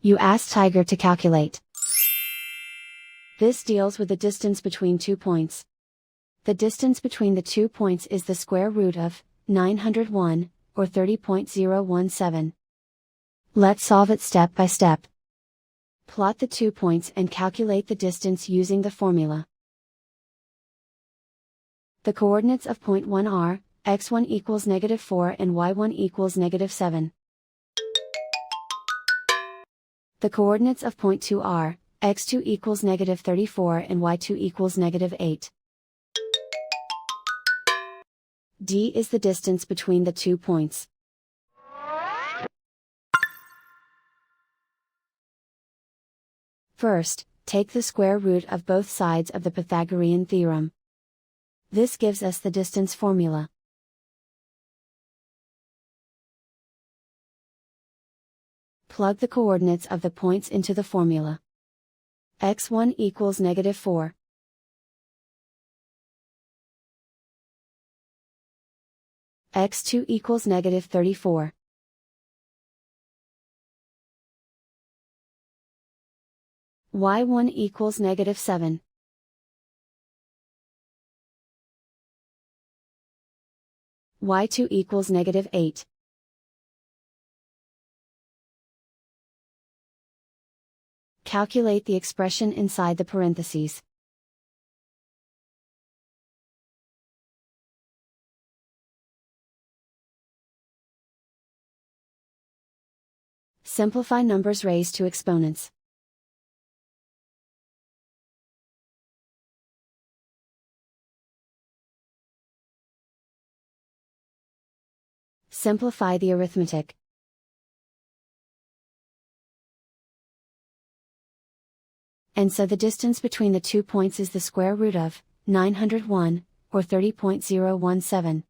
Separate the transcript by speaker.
Speaker 1: You ask Tiger to calculate. This deals with the distance between 2 points. The distance between the 2 points is the square root of 901, or 30.017. Let's solve it step by step. Plot the 2 points and calculate the distance using the formula. The coordinates of point 1 are, x1 equals -4 and y1 equals -7. The coordinates of point 2 are, x2 equals -34 and y2 equals -8. D is the distance between the 2 points. First, take the square root of both sides of the Pythagorean theorem. This gives us the distance formula. Plug the coordinates of the points into the formula. x1 equals -4. x2 equals -34. y1 equals -7. y2 equals -8. Calculate the expression inside the parentheses. Simplify numbers raised to exponents. Simplify the arithmetic. And so the distance between the 2 points is the square root of 901, or 30.017.